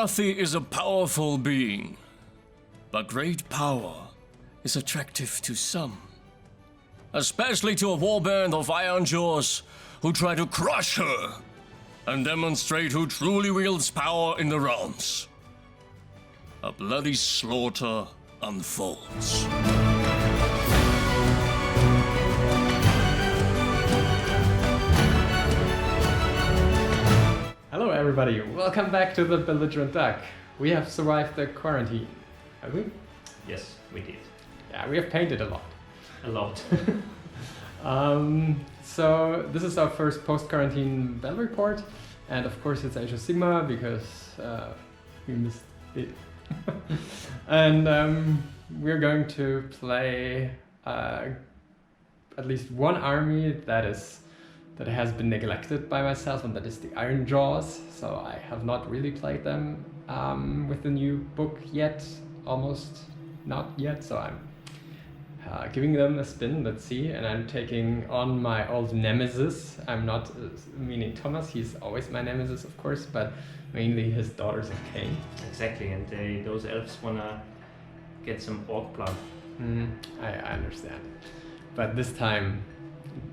Morathi is a powerful being, but great power is attractive to some. Especially to a warband of Ironjawz who try to crush her and demonstrate who truly wields power in the realms. A bloody slaughter unfolds. Hello everybody, welcome back to the Belligerent Duck. We have survived the quarantine, have we? Yes, we did. Yeah, we have painted a lot. A lot. So this is our first post-quarantine Bell report, and of course it's Age of Sigmar because we missed it. And we're going to play at least one army that has been neglected by myself, and that is the Ironjawz. So I have not really played them with the new book yet, almost not yet. So I'm giving them a spin, let's see, and I'm taking on my old nemesis. I'm not meaning Thomas, he's always my nemesis of course, but mainly his Daughters of Khaine. Exactly, and those elves wanna get some orc blood. I understand. But this time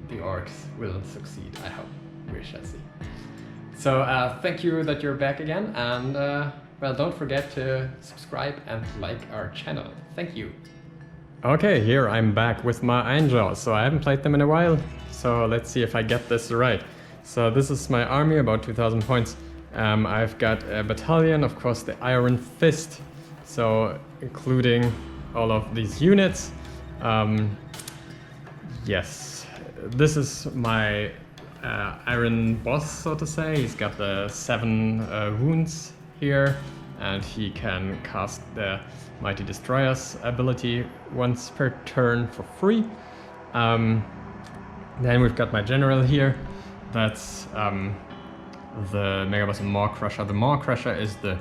the orcs will succeed, I hope. We shall see. So thank you that you're back again, and well, don't forget to subscribe and like our channel. Thank you. Okay, here I'm back with my Ironjawz. So I haven't played them in a while, so let's see if I get this right. So this is my army, about 2,000 points. I've got a battalion, of course the Iron Fist, so including all of these units. Yes, this is my Iron Boss, so to say. He's got the 7 wounds here, and he can cast the Mighty Destroyer's ability once per turn for free. Then we've got my general here. That's the Mega Boss and Maw Crusher. The Maw Crusher is the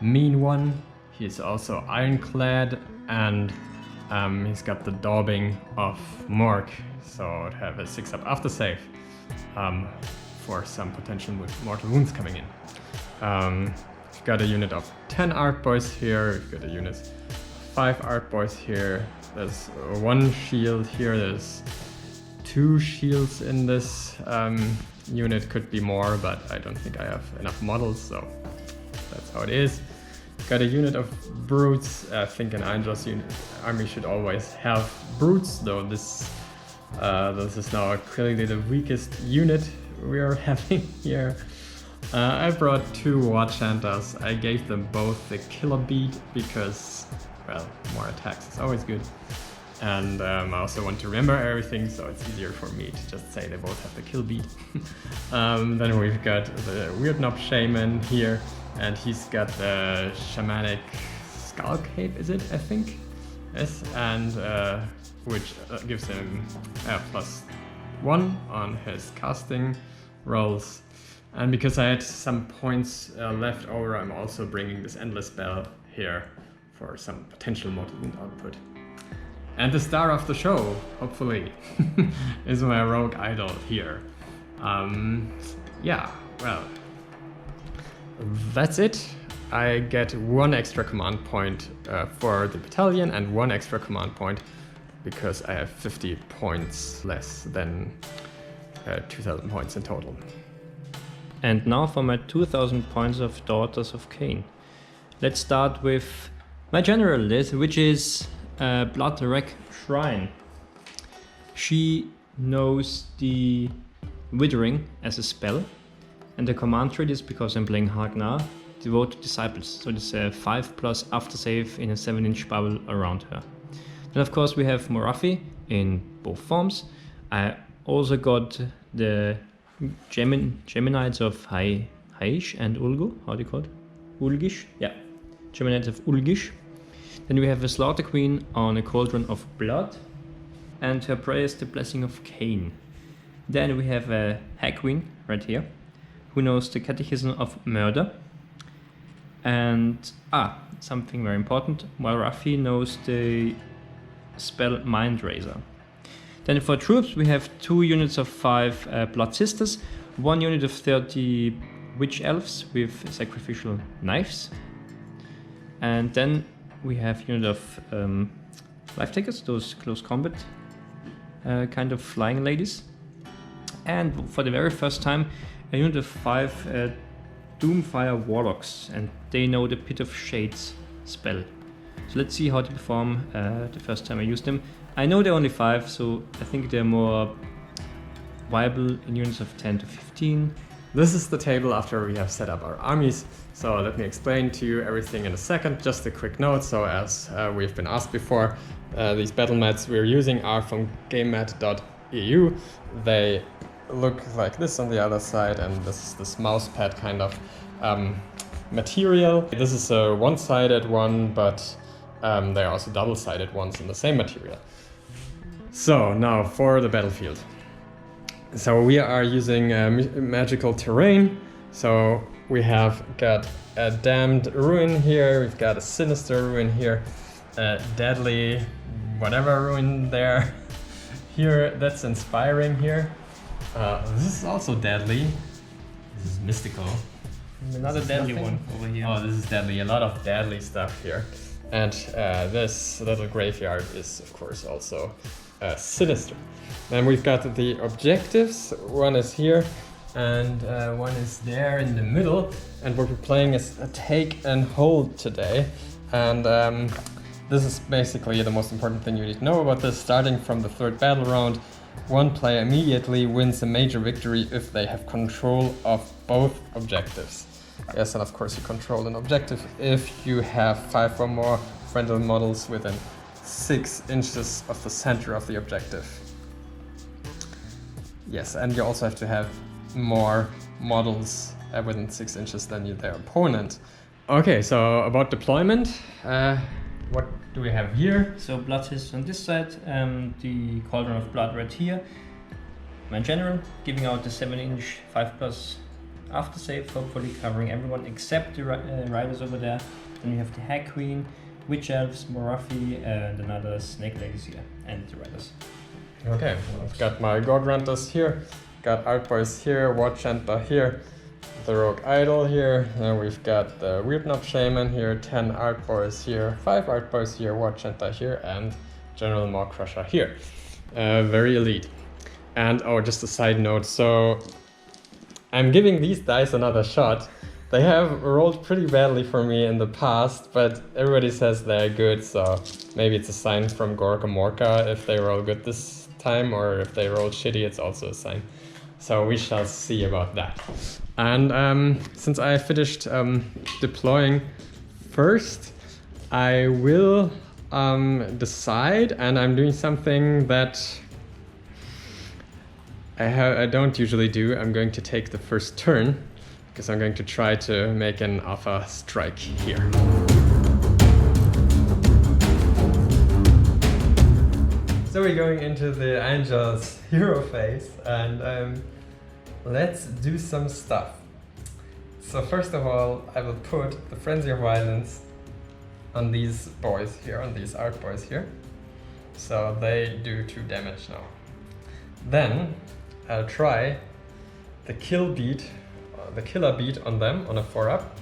mean one. He's also ironclad, and he's got the daubing of Mork, so it have a 6-up after save for some potential mortal wounds coming in. We've got a unit of 10 Art Boys here. We've got a unit of 5 Art Boys here. There's 1 shield here. There's 2 shields in this unit. Could be more, but I don't think I have enough models, so that's how it is. Got a unit of brutes. I think an Ironjawz army should always have brutes, though this is now clearly the weakest unit we are having here. I brought 2 Watchhunters. I gave them both the killer beat because, well, more attacks is always good. And I also want to remember everything, so it's easier for me to just say they both have the kill beat. Then we've got the Weird Knob Shaman here, and he's got the Shamanic Skull Cape, is it, I think? Yes, and which gives him +1 on his casting rolls. And because I had some points left over, I'm also bringing this Endless Bell here for some potential mortal wound output. And the star of the show, hopefully, is my rogue idol here. Yeah, well, that's it. I get 1 extra command point for the battalion and 1 extra command point because I have 50 points less than 2,000 points in total. And now for my 2,000 points of Daughters of Khaine. Let's start with my general list, which is Blood Wreck Shrine. She knows the Withering as a spell, and the command trait is, because I'm playing Hagnar, Devoted Disciples. So it's a 5+ aftersave in a 7-inch bubble around her. Then of course we have Morathi in both forms. I also got the Geminides of Haish and Ulgu. How do you call it? Ulgish? Yeah. Geminides of Ulgish. Then we have a Slaughter Queen on a Cauldron of Blood, and her prayer is the Blessing of Khaine. Then we have a Hag Queen right here, who knows the Catechism of Murder. And something very important, Morathi knows the spell Mind Razor. Then for troops we have 2 units of 5 Blood Sisters, 1 unit of 30 Witch Elves with sacrificial knives, And then we have unit of life takers, those close combat kind of flying ladies. And for the very first time, a unit of 5 Doomfire Warlocks, and they know the Pit of Shades spell. So let's see how they perform the first time I use them. I know they're only 5, so I think they're more viable in units of 10 to 15. This is the table after we have set up our armies. So let me explain to you everything in a second. Just a quick note. So as we've been asked before, these battle mats we're using are from gamemat.eu. They look like this on the other side, and this is this mouse pad kind of material. This is a one-sided one, but there are also double-sided ones in the same material. So now for the battlefield. So we are using magical terrain. So we have got a damned ruin here, we've got a sinister ruin here, a deadly whatever ruin there. Here, that's inspiring here. This is also deadly. This is mystical. Another deadly one over here. Oh, this is deadly. A lot of deadly stuff here. And this little graveyard is, of course, also sinister. Then we've got the objectives. One is here, and one is there in the middle. And what we're playing is a take and hold today. And this is basically the most important thing you need to know about this. Starting from the 3rd battle round, one player immediately wins a major victory if they have control of both objectives. Yes, and of course you control an objective if you have 5 or more friendly models within 6 inches of the center of the objective. Yes, and you also have to have more models within 6 inches than their opponent. Okay, so about deployment, what do we have here? So blood is on this side, the Cauldron of Blood right here. My general giving out the 7-inch 5+ after save, hopefully covering everyone except the riders over there. Then we have the Hag Queen, Witch Elves, Morathi, and another Snake Ladies here, and the riders. Okay, I've got my God Runters here, got Outboys here, Watch Center here, the Rogue Idol here, and we've got the Weird Knob Shaman here, 10 Outboys here, 5 Outboys here, Watch Center here, and General Maw Crusher here. Very elite. And oh, just a side note, so I'm giving these dice another shot. They have rolled pretty badly for me in the past, but everybody says they're good, so maybe it's a sign from Gorka Morka if they roll good this time, or if they roll shitty, it's also a sign. So we shall see about that. And since I finished deploying first, I will decide, and I'm doing something that I don't usually do. I'm going to take the first turn, because I'm going to try to make an alpha strike here. So we're going into the Ironjawz hero phase, and let's do some stuff. So first of all, I will put the Frenzy of Violence on these boys here, on these art boys here. So they do 2 damage now. Then I'll try the killer beat on them on a 4-up,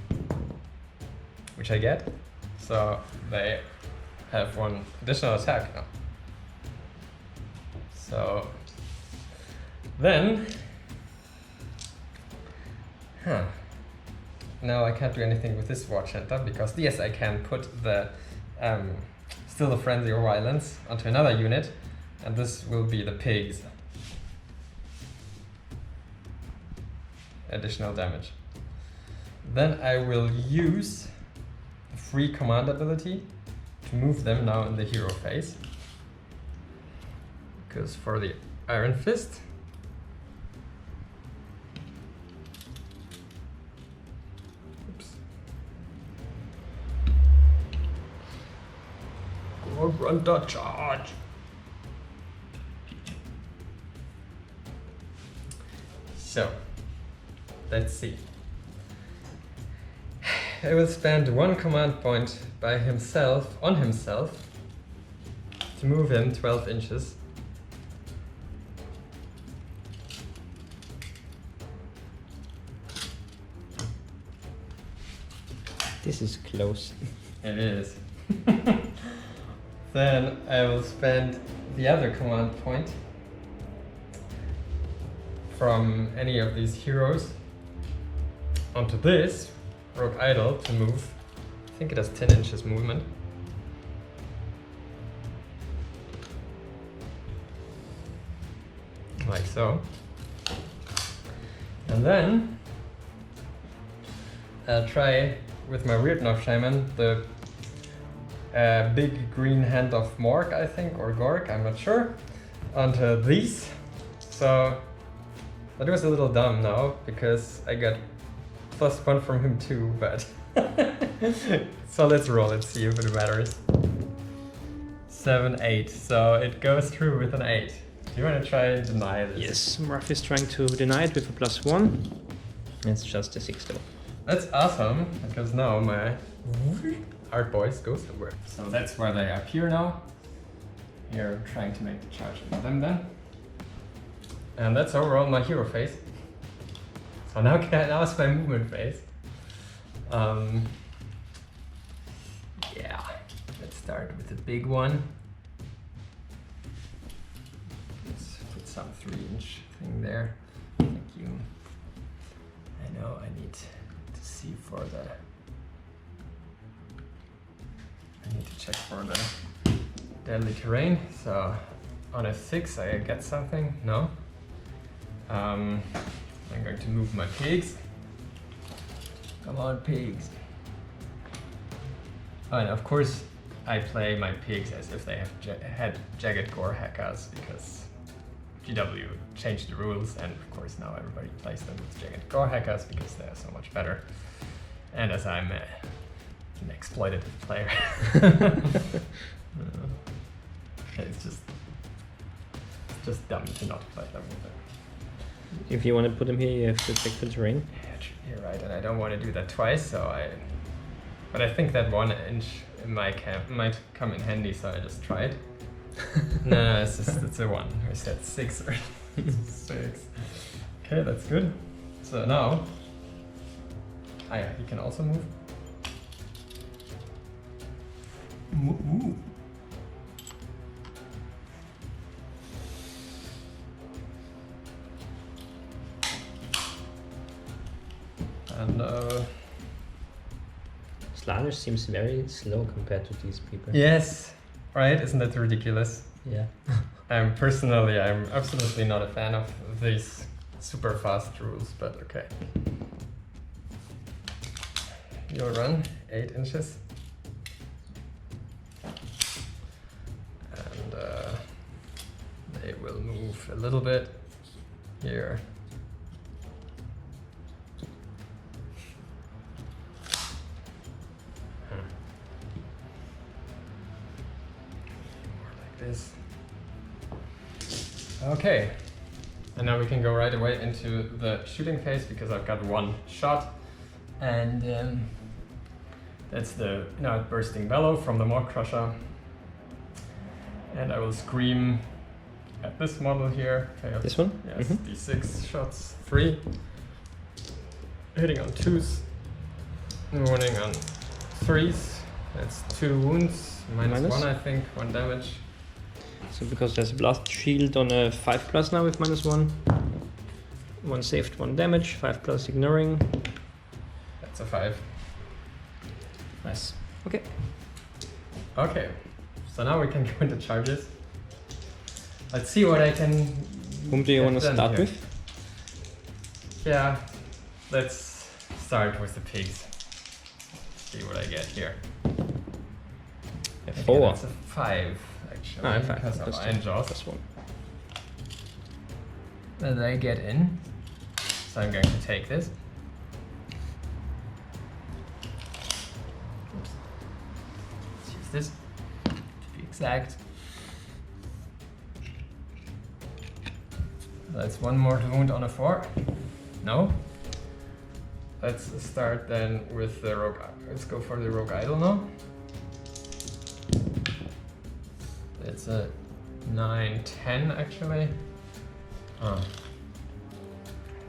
which I get. So they have 1 additional attack now. So then, now I can't do anything with this Watch Center, because yes, I can put the still the Frenzy of Violence onto another unit, and this will be the pigs. Additional damage. Then I will use the free command ability to move them now in the hero phase. Because for the Iron Fist, go run the charge. So let's see. I will spend 1 command point by himself, on himself, to move him 12 inches. This is close. It is. Then I will spend the other command point from any of these heroes onto this rogue idol to move. I think it has 10 inches movement. Like so. And then I'll try with my Weird Enough Shaman the big green hand of Morg, I think, or Gorg, I'm not sure, onto these. So that was a little dumb now because I got +1 from him too, but so let's roll and see if it matters. 7, 8, so it goes through with an 8. Do you want to try and deny this? Yes, Ruff is trying to deny it with a +1. It's just a 6 though. That's awesome, because now my art boys go somewhere. So that's where they appear now. Here, trying to make the charge with them then. And that's overall my hero phase. So now it's my movement phase. Yeah, let's start with the big one. Let's put some 3-inch thing there. Thank you. I know I need to see for the... I need to check for the deadly terrain. So on a 6 I get something. No. I'm going to move my pigs. Come on, pigs. Oh, and of course I play my pigs as if they have had jagged gore hackers because GW changed the rules, and of course now everybody plays them with jagged gore hackers because they are so much better. And as I'm an exploitative player. It's just dumb to not play them with it. If you want to put them here, you have to check the terrain. Yeah, you're right, and I don't want to do that twice, but I think that 1 inch in my camp might come in handy, so I just tried. No, it's a 1. I said 6 or 6. Okay, that's good. So now, yeah, he can also move. Ooh. And Slanesh seems very slow compared to these people. yes, right? Isn't that ridiculous? Yeah. Personally, I'm absolutely not a fan of these super fast rules, but okay. You'll run 8 inches. And they will move a little bit here. This. Okay, and now we can go right away into the shooting phase because I've got 1 shot, and that's the bursting bellow from the Morg Crusher, and I will scream at this model here. Okay, This one? yes, D6 shots, 3, hitting on 2s, wounding on 3s. That's 2 wounds, minus 1, I think, 1 damage. So because there's a blast shield on a 5+ now with -1. 1 saved, 1 damage, 5+ ignoring. That's a 5. Nice. Okay. Okay, so now we can go into charges. Let's see what I can. Whom do you want to start here. with? Yeah, let's start with the pigs. See what I get here. A Okay, 4. that's a 5 actually, Ah, 5. because of Plus 2. Ironjawz. Plus 1. Then they get in, so I'm going to take this. Oops. Let's use this to be exact. That's 1 more wound on a 4. No. Let's start then with the rogue. Let's go for the rogue idol now. It's a 9, 10 actually. I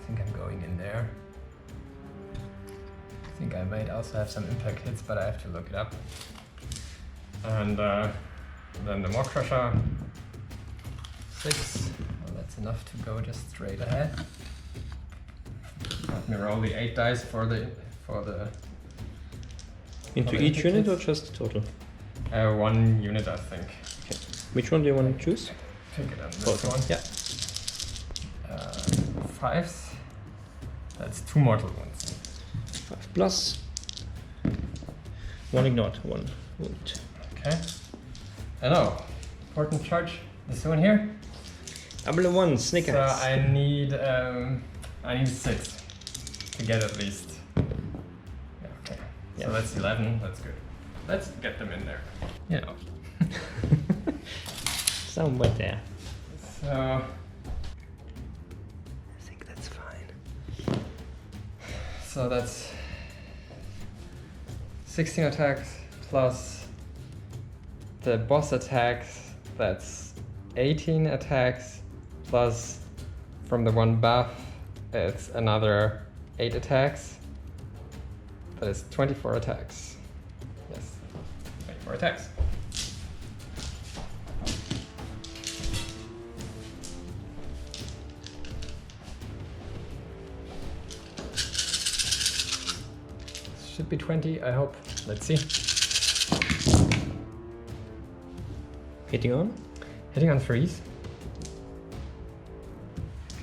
think I'm going in there. think I might also have some impact hits, but I have to look it up. And then the Maw Crusher. 6. Well, that's enough to go just straight ahead. Let me roll the 8 dice for the Into each unit or just total? 1 unit, I think. Okay. Which one do you want to choose? Take it on this Both. one. Yeah. 5s. That's 2 mortal wounds. 5 plus. 1 ignored, 1 wound. Okay. And oh, important charge. This one here. Double 1, Snickers. So I need 6 to get at least. Yeah, okay. Yeah. So that's 11. That's good. Let's get them in there. You know. Somewhere there. So I think that's fine. So that's 16 attacks plus the boss attacks. That's 18 attacks plus from the 1 buff it's another 8 attacks. That is 24 attacks. Yes, 24 attacks. Should be 20, I hope. Let's see. Hitting on? Hitting on 3s.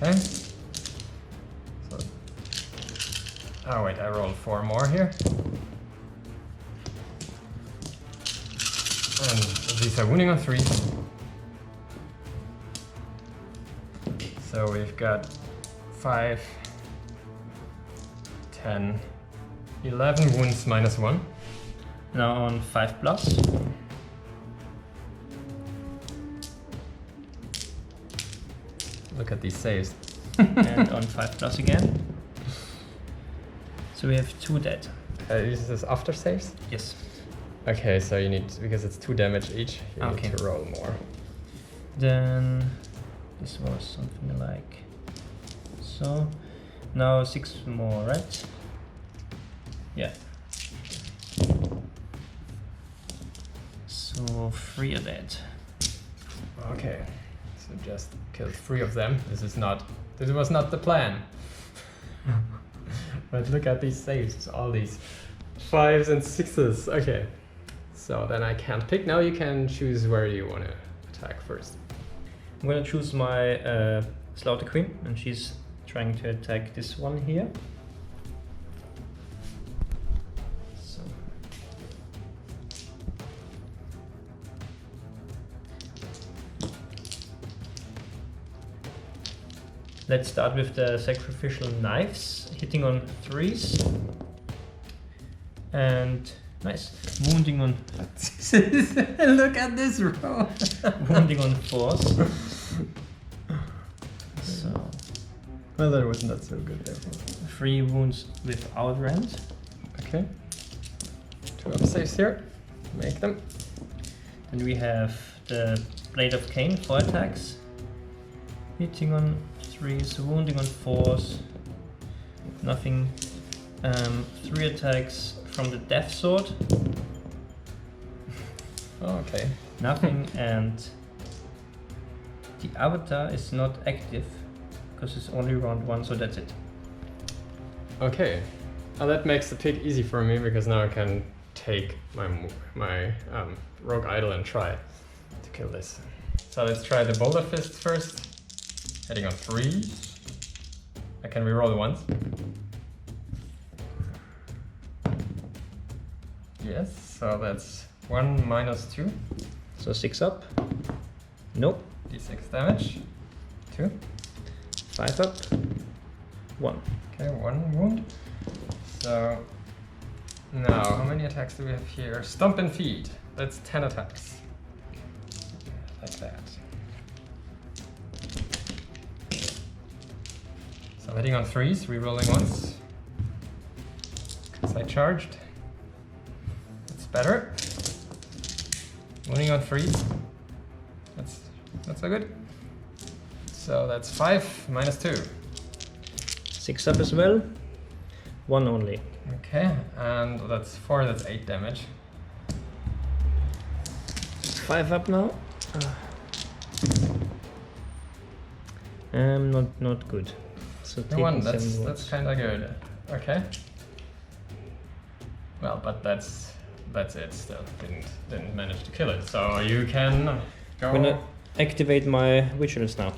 Okay. So, oh wait, I rolled 4 more here. And these are wounding on 3s. So we've got 5, 10, 11 wounds minus 1. Now on 5 plus. Look at these saves. And on 5 plus again. So we have 2 dead. This is after saves? Yes. Okay, so you need, because it's 2 damage each, you Okay. need to roll more. Then this was something like so. Now 6 more, right? Yeah. So 3 are dead. Okay, so just killed 3 of them. This was not the plan. But look at these saves, all these 5s and 6s. Okay, so then I can't pick. Now you can choose where you want to attack first. I'm gonna choose my Slaughter Queen, and she's trying to attack this one here. So. Let's start with the sacrificial knives, hitting on 3s. And nice, wounding on. Look at this row. Wounding on 4s. So. Well, that was not so good there. 3 wounds with Outrend. Okay. 2 up saves here. Make them. Then we have the Blade of Khaine, 4 attacks. Hitting on 3s, wounding on 4s. Nothing. 3 attacks from the Death Sword. Okay. Nothing, and the Avatar is not active because it's only round 1, so that's it. Okay. Well, that makes the pick easy for me because now I can take my Rogue Idol and try to kill this. So let's try the Boulder Fist first. Hitting on 3. I can reroll the ones. Yes, so that's 1 minus 2. So 6 up. Nope. D6 damage. 2. 5 up. 1. Okay, 1 wound. So now, how many attacks do we have here? Stomp and Feed. That's 10 attacks. Like that. So hitting on 3s, rerolling once. Because I charged. That's better. Wounding on 3s. That's so good. So that's 5 minus 2. 6 up as well. 1 only. Okay, and that's 4, that's 8 damage. 5 up now. Not good. So No one, taking 7 wounds. that's kind of good. Okay. Well, but that's it. Still didn't manage to kill it. So you can go. I'm gonna activate my vigilance now.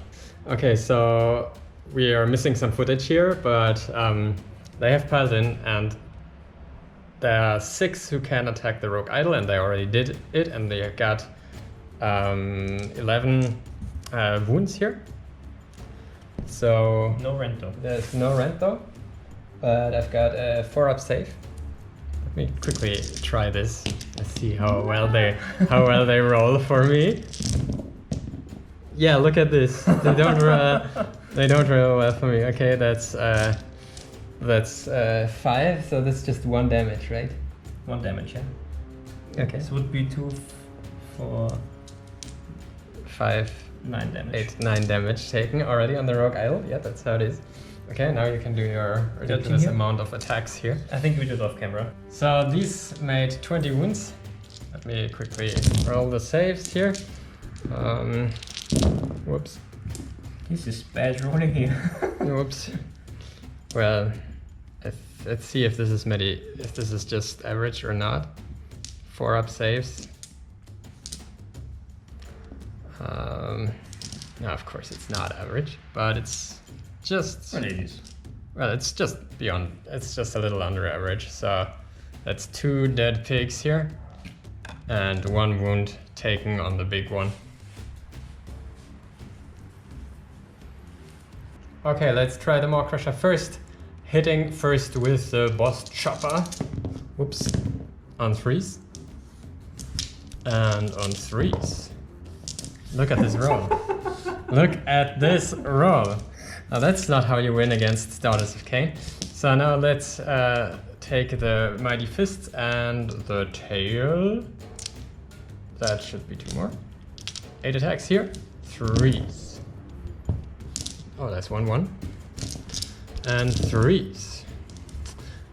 Okay, so we are missing some footage here, but they have piled in, and there are 6 who can attack the rogue idol, and they already did it, and they got 11 wounds here. So No rent though. there's no rent though, but I've got a 4-up save. Let me quickly try this. Let's see how well they roll for me. Yeah, look at this. They don't roll well for me. Okay, that's 5. So that's just 1 damage, right? 1 damage, yeah. Okay. This would be 2, 4, 5, 9 damage. 8, 9 damage taken already on the rogue idol. Yeah, that's how it is. Okay, now you can do your ridiculous here? amount of attacks here. I think we did off camera. So these made 20 wounds. Let me quickly roll the saves here. Whoops. This is bad rolling here. Whoops. Well, let's see if this is just average or not. 4-up saves. No, of course it's not average, but it's just. What it is. Well, it's just beyond. It's just a little under average. So that's 2 dead pigs here, and 1 wound taken on the big one. Okay, let's try the Maw Crusher first. Hitting first with the boss chopper. Whoops. On 3s. And on 3s. Look at this roll. Look at this roll. Now that's not how you win against Daughters of Khaine. So now let's take the Mighty Fist and the tail. That should be 2 more. 8 attacks here. 3s. Oh, that's 1-1. And 3s.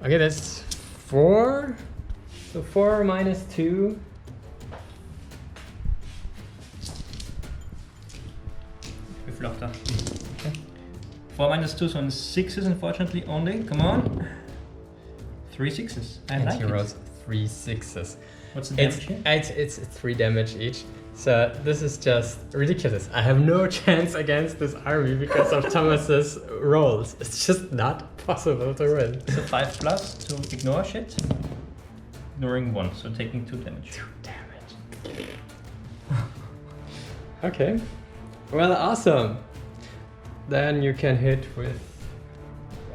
Okay, that's 4. So 4 minus 2. Geflochter. Okay. 4 minus 2, so 6s unfortunately only. Come on. 3 6s. I And like he it. rolls 3 6s. What's the damage here? It's 3 damage each. So this is just ridiculous. I have no chance against this army because of Thomas's rolls. It's just not possible to win. So 5 plus to ignore shit. Ignoring 1, so taking 2 damage. 2 damage. Okay. Well, awesome. Then you can hit with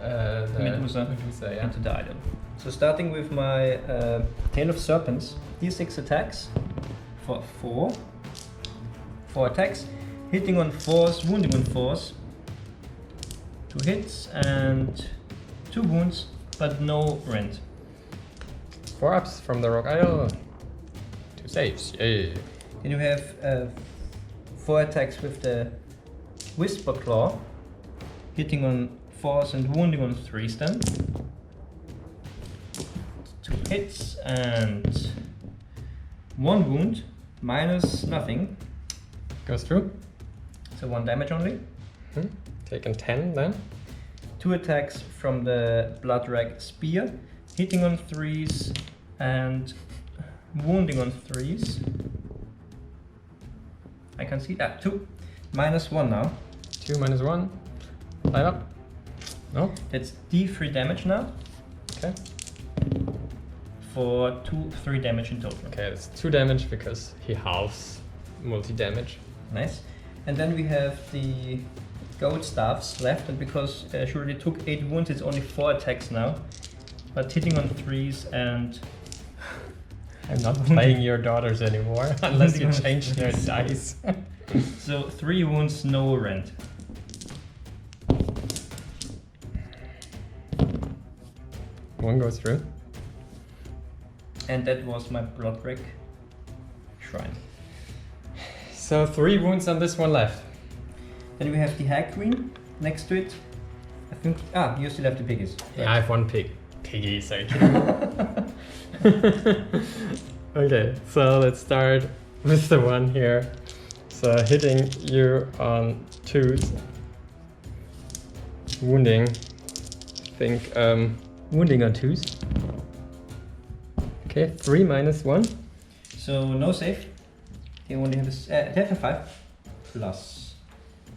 the Medusa yeah. into the idol. So starting with my Tail of Serpents, d6 attacks for 4. 4 attacks, hitting on 4s, wounding on 4s. 2 hits and 2 wounds, but no rend. 4 ups from the Rogue Idol. 2 saves. Yay. Then you have 4 attacks with the Whisper Claw, hitting on 4s and wounding on 3s then. 2 hits and 1 wound, minus nothing, Goes through. so 1 damage only. Taken 10 then. 2 attacks from the Blood Rag Spear, hitting on 3s and wounding on 3s. I can see that. 2. Minus 1 now. 2 minus 1. Light up. No? That's D3 damage now. Okay. For 3 damage in total. Okay, that's 2 damage because he halves multi-damage. Nice. And then we have the gold staffs left, and because Shuri took 8 wounds, it's only 4 attacks now. But hitting on 3s and I'm not playing your daughters anymore unless you change their dice. so 3 wounds, no rend. One goes through. And that was my Blood Rag Shrine. So 3 wounds on this one left. Then we have the Hag Queen next to it. I think. You still have the piggies. Yeah, I have 1 pig. piggy sake. Okay, so let's start with the one here. So hitting you on 2s. Wounding. I think wounding on 2s. Okay, 3 minus 1. So no save. They only have they have a 5 plus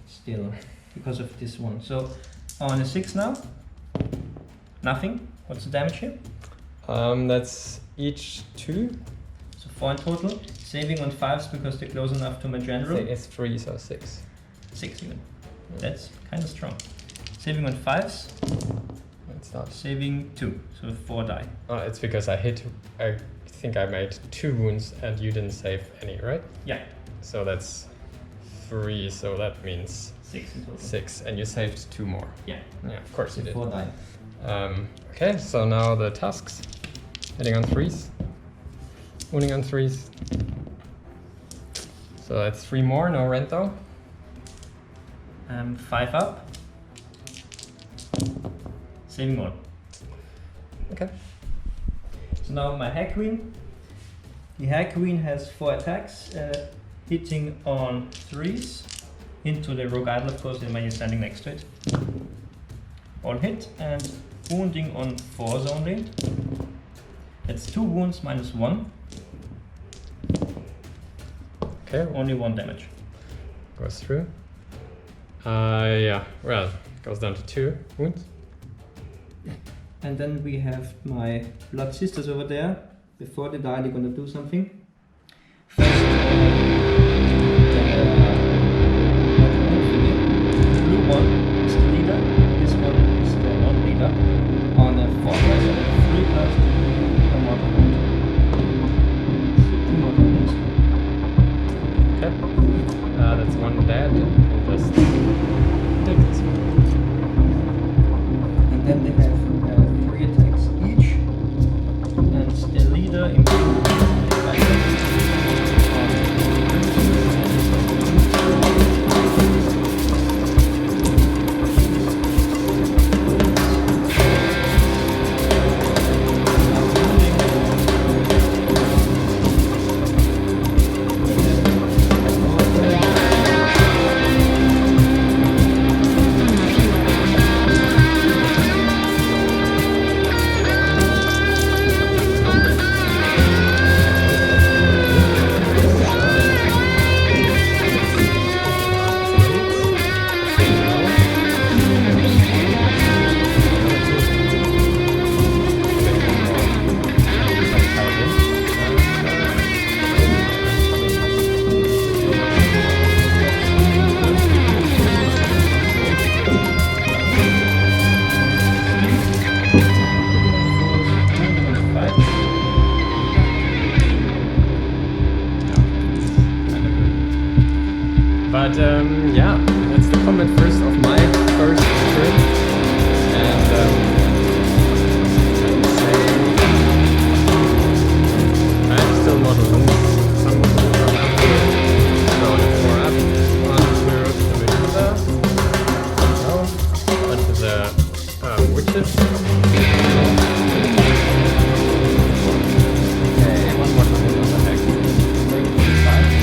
still because of this one. So on a 6 now. Nothing. What's the damage here? That's each 2. So 4 in total. Saving on 5s because they're close enough to my general. I think it's 3, so 6. 6 even. That's kind of strong. Saving on 5s. It's not. Saving 2. So 4 die. Oh, it's because I think I made 2 wounds and you didn't save any, right? Yeah. So that's 3, so that means 6 in total. 6, and you saved 2 more. Yeah. Yeah, of course you did. 4 die. Okay, so now the tasks. Hitting on 3s. Wounding on 3s. So that's 3 more, no rent though. 5 up. Saving 1. Okay. So now my Hack Queen. The Hack Queen has 4 attacks, hitting on 3s into the Rogue Idol, of course, the man is standing next to it. All hit and wounding on 4s only. That's 2 wounds minus 1. Okay, Only 1 damage. goes through. Yeah, well, goes down to 2 wounds. And then we have my Blood Sisters over there. Before they die, they're gonna do something. First, the blue one is the leader. This one is the non-leader. On a 4 plus 3 plus 2 mortal wound. 2 mortal wounds. Okay. That's 1 dead. And just take this one. And then they have 3 attacks each. And the leader improved by 7. But yeah, that's the combat first of my first turn. And I would say I have still mortal wounds. Some mortal wounds are left. So the 4 up. One to the Medusa. No. One to the witches. Okay, 1 mortal wound on the heck. 5.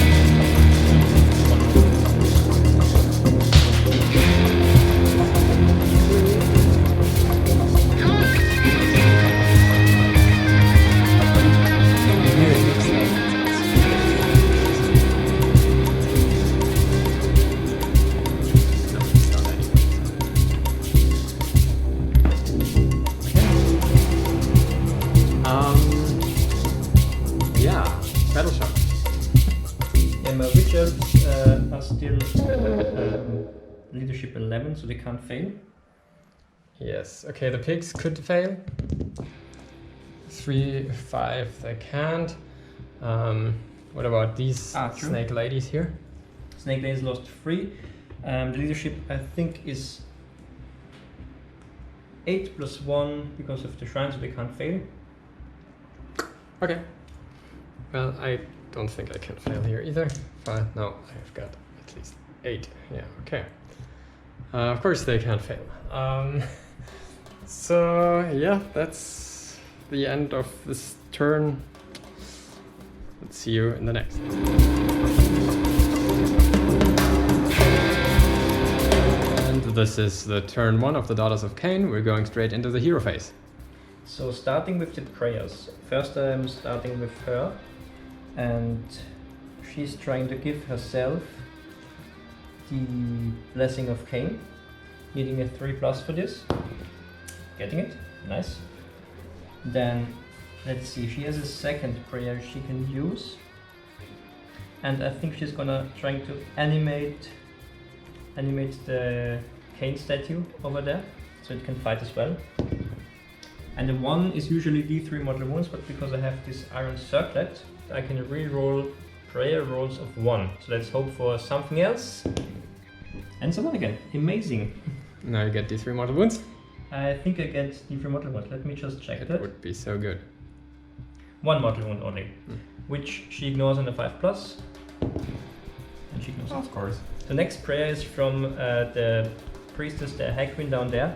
Leadership 11, so they can't fail. Yes, okay, the pigs could fail. 3, 5, they can't. What about these True. snake ladies here? Snake Ladies lost 3. The leadership, I think, is 8 plus 1 because of the shrine, so they can't fail. Okay. Well, I don't think I can fail here either. Fine, no, I've got at least 8. Yeah, okay. Of course they can't fail. So yeah, that's the end of this turn. Let's see you in the next. And this is the turn 1 of the Daughters of Khaine. We're going straight into the hero phase. So starting with the prayers. First I'm starting with her, and she's trying to give herself the Blessing of Khaine, needing a 3+ for this. Getting it, nice. Then let's see, she has a second prayer she can use, and I think she's gonna trying to animate the Khaine statue over there, so it can fight as well. And the 1 is usually D3 mortal wounds, but because I have this iron circlet, I can re-roll prayer rolls of 1. So let's hope for something else. And someone again, amazing. Now you get D3 mortal wounds. I think I get D3 mortal wounds. Let me just check that. It would be so good. 1 mortal wound only, which she ignores on the 5+. And she ignores it. Of course. The next prayer is from the priestess, the Hag Queen down there.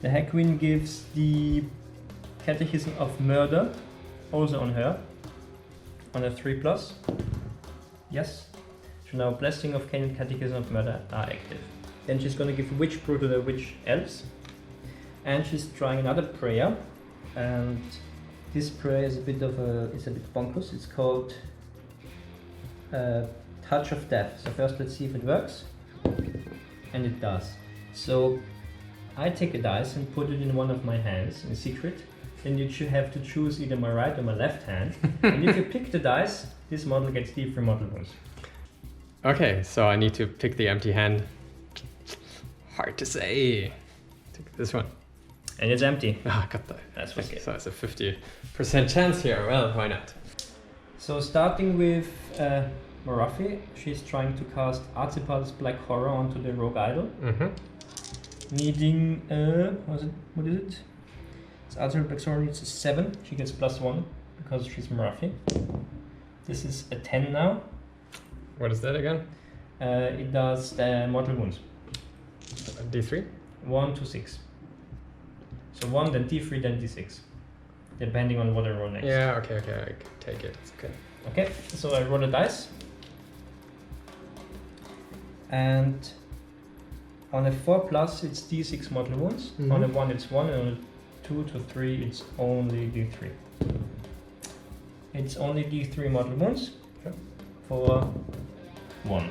The Hag Queen gives the Catechism of Murder, also on her, on a 3+. Yes. So now Blessing of Khaine and Catechism of Murder are active. Then she's going to give Witch Brew to the Witch Elves. And she's trying another prayer, and this prayer is a bit bonkers. It's called Touch of Death. So first let's see if it works, and it does. So I take a dice and put it in one of my hands in secret. Then you have to choose either my right or my left hand. And if you pick the dice, this model gets D3 mortal wounds. Okay, so I need to pick the empty hand. Hard to say. Take this one. And it's empty. Ah, got that. That's okay. So it's a 50% chance here. Well, why not? So starting with Marafi, she's trying to cast Archipel's Black Horror onto the Rogue Idol. Needing, what is it? It's Archipel's Black Horror needs a 7. She gets +1 because she's Marafi. This is a 10 now. What is that again? It does the mortal wounds. D3? 1 to 6. So 1, then D3, then D6. Depending on what I roll next. Yeah, okay, I can take it. It's okay. Okay, so I roll a dice. And on a 4+, it's D6 mortal wounds. On a 1, it's 1, and on a 2 to 3, it's only D3. It's only D3 mortal wounds for 1.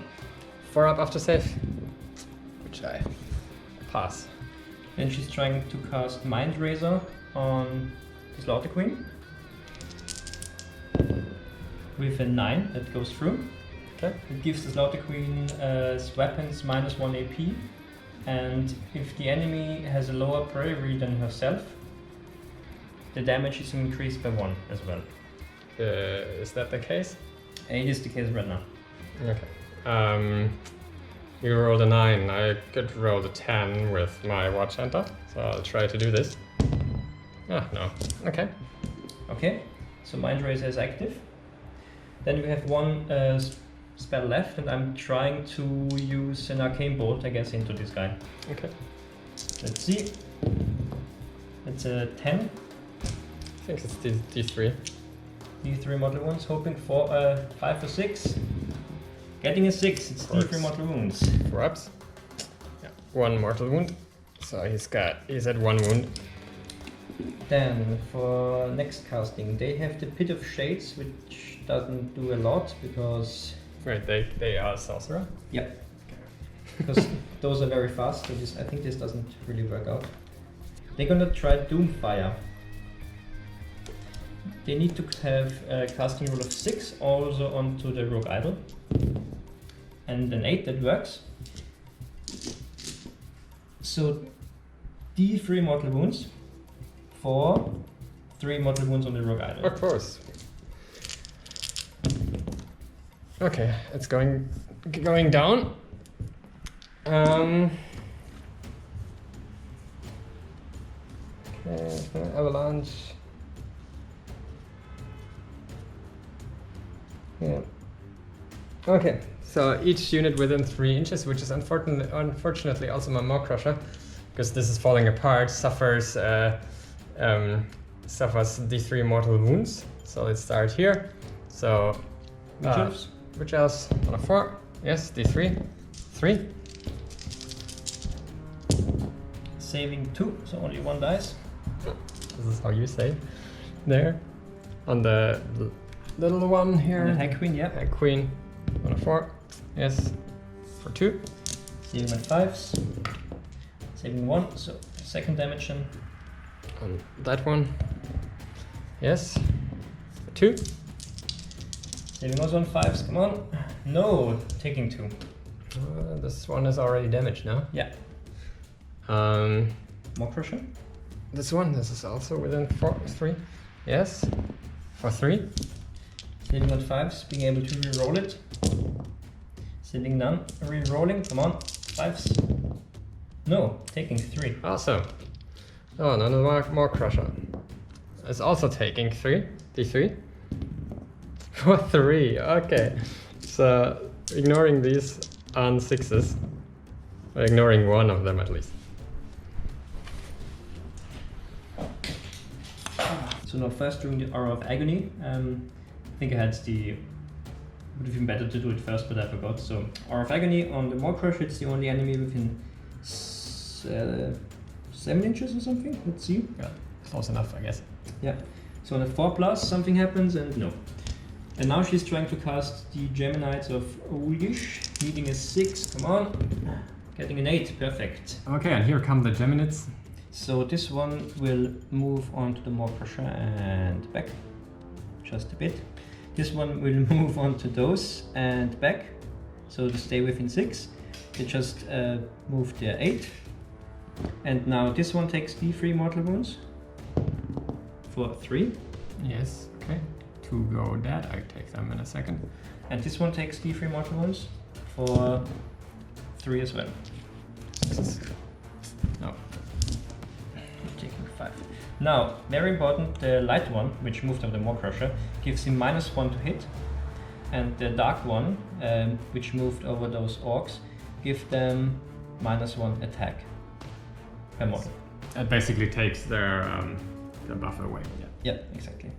4 up after save, which I pass. Then she's trying to cast Mind Razor on the Slaughter Queen with a 9 that goes through. Okay. It gives the Slaughter Queen weapons -1 AP, and if the enemy has a lower bravery than herself, the damage is increased by 1 as well. Is that the case? It is the case right now. Okay. You rolled a 9. I could roll the 10 with my Watch Hunter, so I'll try to do this. Ah, no. Okay. Okay, so Mind Razor is active. Then we have 1 spell left, and I'm trying to use an Arcane Bolt, I guess, into this guy. Okay. Let's see. It's a 10. I think it's D3. D3 mortal wounds, hoping for a 5 or 6. Getting a 6, it's D3 mortal wounds. 4 ups. Yeah. 1 mortal wound. So he's at 1 wound. Then for next casting, they have the Pit of Shades, which doesn't do a lot because... Right, they are sorcerer? Yep. Because those are very fast, so I think this doesn't really work out. They're gonna try Doomfire. They need to have a casting roll of 6 also onto the Rogue Idol. And an 8 that works. So D3 mortal wounds for 3 mortal wounds on the Rogue Idol. Of course. Okay, it's going down. Okay, avalanche. Yeah. Okay, so each unit within 3 inches, which is unfortunately also my Maw Crusher, because this is falling apart, suffers D3 mortal wounds. So let's start here. So which else? On a 4. Yes, D3. 3. Saving 2, so only 1 dice. This is how you say. There. On the little one here. And Hag Queen, yeah. Hag Queen. On a 4. Yes. For 2. Saving at 5s. Saving 1, so second damage then. On that one. Yes. For 2. Saving also on 5s, come on. No, taking 2. This one is already damaged now. Yeah. More crusher. This is also within 3. Yes. For 3. Saving on 5s, being able to re-roll it. Saving none, re-rolling, come on. 5s. No, taking 3. Awesome. Oh, no more crusher. It's also taking 3. D3. For 3. Okay. So ignoring these on 6s. Or ignoring one of them at least. So now first doing the Aura of Agony. I think I had would have been better to do it first, but I forgot. So Aura of Agony on the Maw Crusher, it's the only enemy within 7 inches or something. Let's see. Yeah, close enough, I guess. Yeah. So on a 4+, something happens and no. And now she's trying to cast the Geminites of Ulgish, needing a 6. Come on. Getting an 8. Perfect. Okay, and here come the Geminids. So this one will move on to the Maw Crusher and back, just a bit. This one will move on to those and back, so to stay within 6. They just moved their 8. And now this one takes D3 mortal wounds for 3. Yes, okay. 2 go dead, I take them in a second. And this one takes D3 mortal wounds for 3 as well. No. Taking 5. Now, very important, the light one, which moved over the Maw Crusher, gives him -1 to hit. And the dark one, which moved over those orcs, give them -1 attack per model. It basically takes their buff away. Yeah, exactly.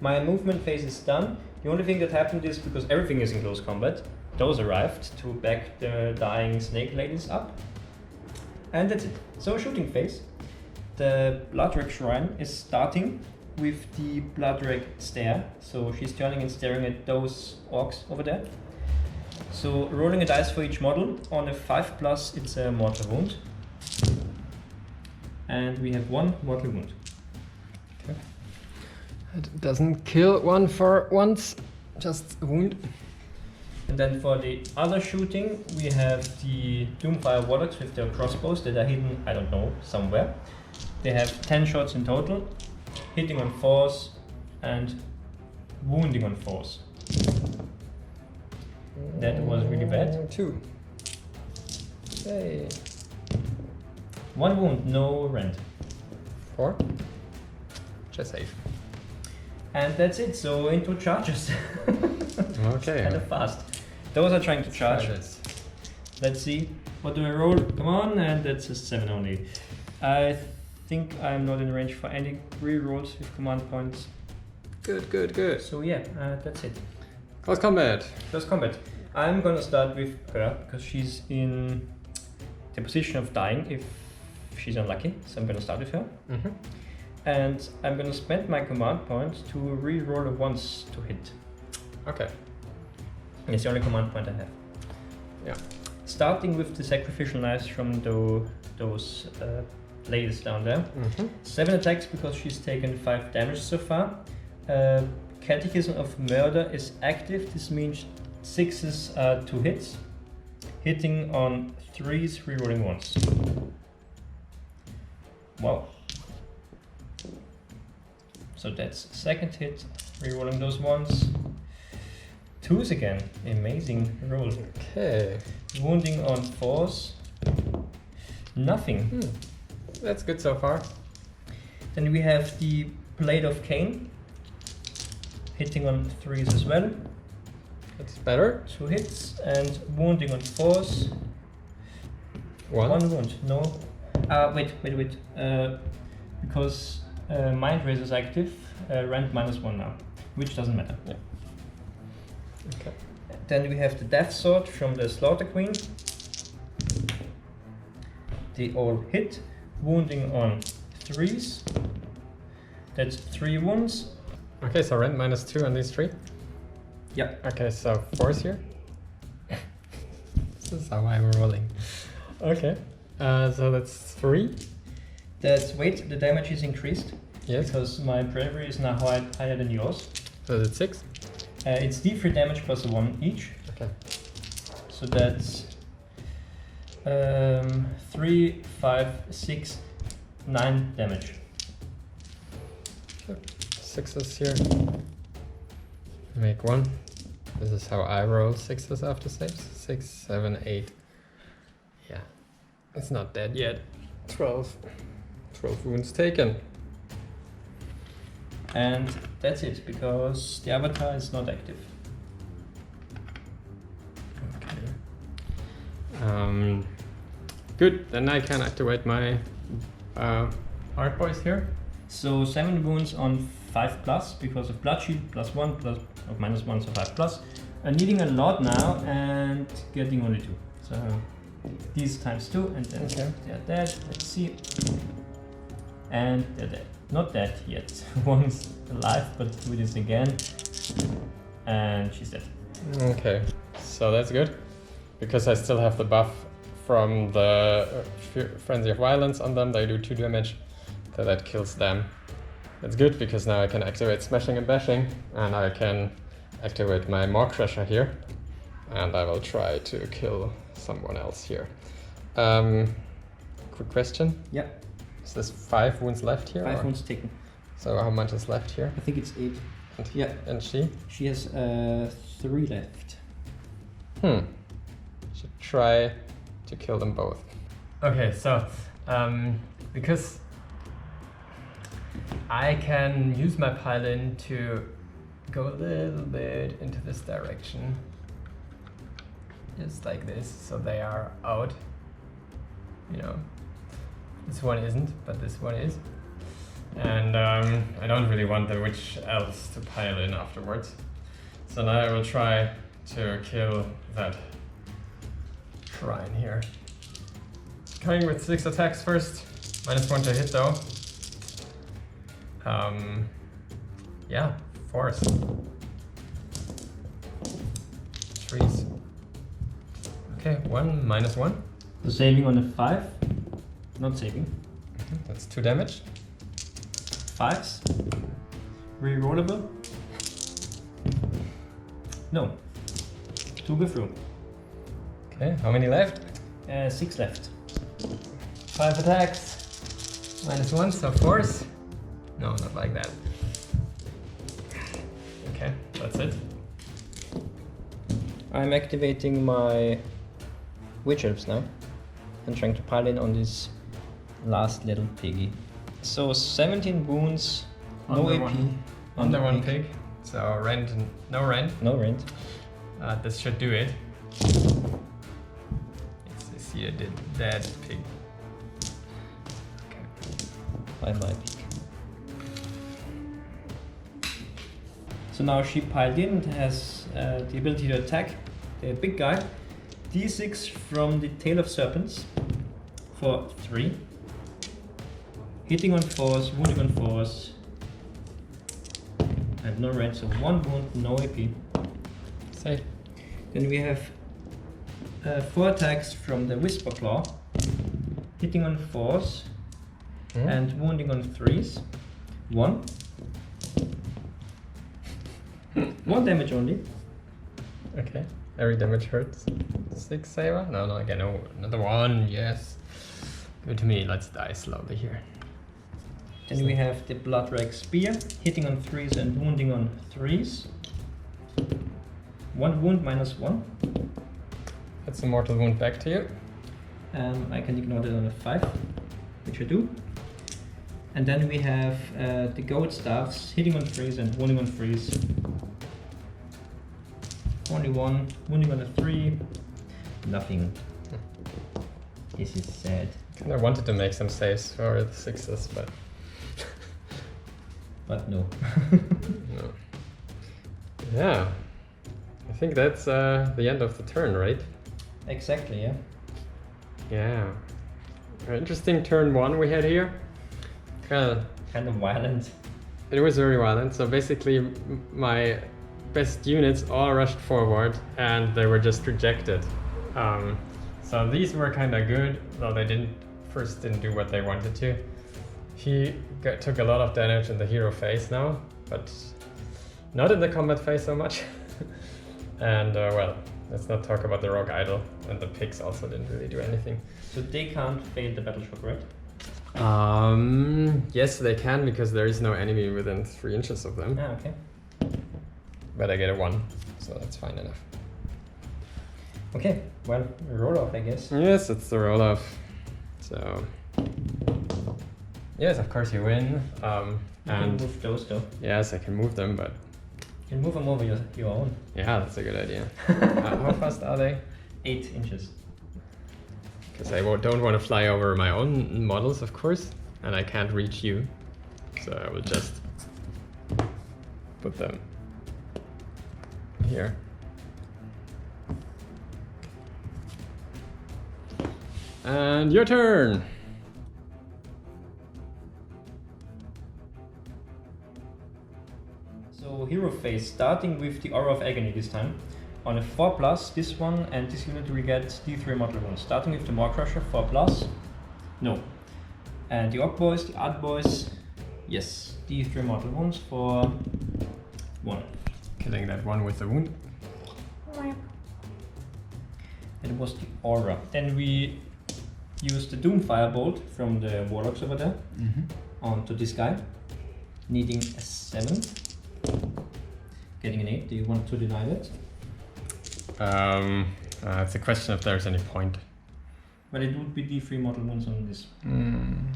My movement phase is done. The only thing that happened is, because everything is in close combat, those arrived to back the dying snake ladies up. And that's it. So shooting phase. The Bloodwreck Shrine is starting with the Bloodwreck Stare. So she's turning and staring at those orcs over there. So rolling a dice for each model. On a 5+, it's a mortal wound. And we have 1 mortal wound. Okay. It doesn't kill one for once, just a wound. And then for the other shooting, we have the Doomfire Warlocks with their crossbows that are hidden, I don't know, somewhere. They have 10 shots in total, hitting on 4s and wounding on 4s. That was really bad. 2. Hey. 1 wound, no rend. 4. Just save. And that's it, so into charges. Okay. Kind of fast. Those are trying to charge. Let's see. What do I roll? Come on, and that's a 7 only. I think I'm not in range for any re-rolls with command points. Good. So yeah, that's it. Close combat. Close combat. I'm gonna start with her because she's in the position of dying if she's unlucky. So I'm gonna start with her. Mm-hmm. And I'm gonna spend my command point to re-roll a once to hit. Okay. And it's the only command point I have. Yeah. Starting with the sacrificial knives from those ladies down there. Mm-hmm. 7 attacks because she's taken 5 damage so far. Catechism of Murder is active. This means 6s are 2 hits. Hitting on 3s, rerolling once. Wow. So that's second hit, rerolling those ones. 2s again, amazing roll. Okay. Wounding on 4s, nothing. That's good so far. Then we have the Blade of Khaine, hitting on 3s as well. That's better. 2 hits, and wounding on 4s. One? One wound, no. Wait. Because Mind Raise is active, rend -1 now, which doesn't matter. Yeah. Okay. Then we have the Death Sword from the Slaughter Queen. They all hit, wounding on 3s. That's 3 wounds. Okay, so rend -2 on these 3. Yeah. Okay, so 4's here. This is how I'm rolling. Okay, so that's 3. That's wait, the damage is increased. Yes. Because my bravery is now higher than yours. So that's 6. It's D3 damage plus 1 each. Okay. So that's 3, 5, 6, 9 damage. Sure. 6's here. Make 1. This is how I roll 6's after saves. 6, 7, 8. Yeah. It's not dead yet. 12. 12 wounds taken. And that's it, because the avatar is not active. Okay. Good. Then I can activate my hard boys here. So 7 wounds on 5 plus because of blood shield, +1 plus of -1, so 5 plus. Needing a lot now and getting only 2. So these times 2, and then they're dead. Let's see. And they're dead. Not dead yet. One's alive, but do this again. And she's dead. Okay, so that's good. Because I still have the buff from the Frenzy of Violence on them. They do 2 damage, so that kills them. That's good, because now I can activate Smashing and Bashing, and I can activate my Maw Crusher here. And I will try to kill someone else here. Quick question. Yeah. Is this 5 wounds left here? 5 wounds taken. So how much is left here? I think it's 8. And, yeah. And she? She has 3 left. Should try to kill them both. Okay, so because I can use my pylon to go a little bit into this direction. Just like this, so they are out. You know, this one isn't, but this one is. And I don't really want the witch else to pile in afterwards. So now I will try to kill that shrine here. Coming with 6 attacks first. -1 to hit though. Yeah, 4s. 3s. Okay, 1 -1. So saving on a 5. Not saving. That's 2 damage. 5s. Rerollable. No. 2 go through. Okay, how many left? 6 left. 5 attacks. -1, so 4s. No, not like that. Okay, that's it. I'm activating my witch elves now and trying to pile in on this last little piggy. So 17 wounds, no AP. Under 1 pig. So rend, no rend. No rend. This should do it. It's here, the dead pig. Okay. By my pig. So now she piled in and has the ability to attack the big guy. D6 from the Tail of Serpents for 3. Hitting on 4s, wounding on 4s. And no red, so 1 wound, no AP. Safe. Then we have 4 attacks from the Whisper Claw. Hitting on 4s and wounding on 3s. 1. 1 damage only. Okay. Every damage hurts. 6 saver? No, again, no, another 1, yes. Good to me, let's die slowly here. Then we have the Blood Rag Spear, hitting on 3s and wounding on 3s. 1 wound -1. That's a mortal wound back to you. I can ignore that on a 5, which I do. And then we have the Goat Staffs, hitting on 3s and wounding on 3s. Only 1, wounding on a 3, nothing. This is sad. Kind of wanted to make some saves for the 6s, but no. no. Yeah, I think that's the end of the turn, right? Exactly, yeah. Yeah. Interesting turn 1 we had here. Kind of violent. It was very violent. So basically, my best units all rushed forward, and they were just rejected. So these were kind of good, though they didn't do what they wanted to. He took a lot of damage in the hero phase now, but not in the combat phase so much. And well, let's not talk about the rogue idol, and the pigs also didn't really do anything. So they can't fail the battle shock, right? Yes, they can, because there is no enemy within 3 inches of them. Ah, okay. But I get a 1, so that's fine enough. Okay, well, roll off, I guess. Yes, it's the roll off. So yes, of course you win. You can move those though. Yes, I can move them, but You can move them over your own. yeah, that's a good idea. How fast are they? 8 inches. Because I don't want to fly over my own models, of course, and I can't reach you. So I will just put them here. And your turn! So hero phase, starting with the Aura of Agony this time. On a 4+, this one and this unit will get D3 mortal wounds. Starting with the Maw Crusher, 4+. No. And the Orc Boys, the Art Boys, yes, D3 mortal wounds for 1. Killing that one with the wound. It was the Aura. Then we used the Doom Firebolt from the Warlocks over there onto this guy, needing a 7. Getting an 8. Do you want to deny that? It's a question if there's any point. But it would be D3 mortal wounds on this. On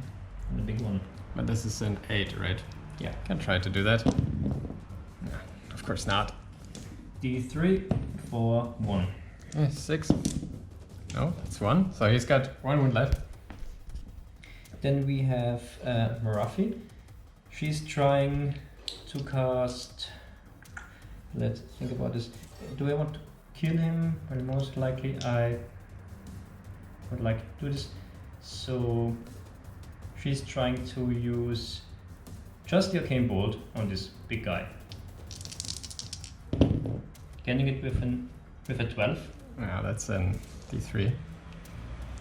the big one. But this is an 8, right? Yeah. Can try to do that. No, of course not. D3 for 1. 6. No, that's 1. So he's got 1 wound left. Then we have Marafi. She's trying to cast. Let's think about this. Do I want to kill him? Well, most likely I would like to do this. So she's trying to use just the Arcane Bolt on this big guy. Getting it with a 12. Yeah, that's an D3.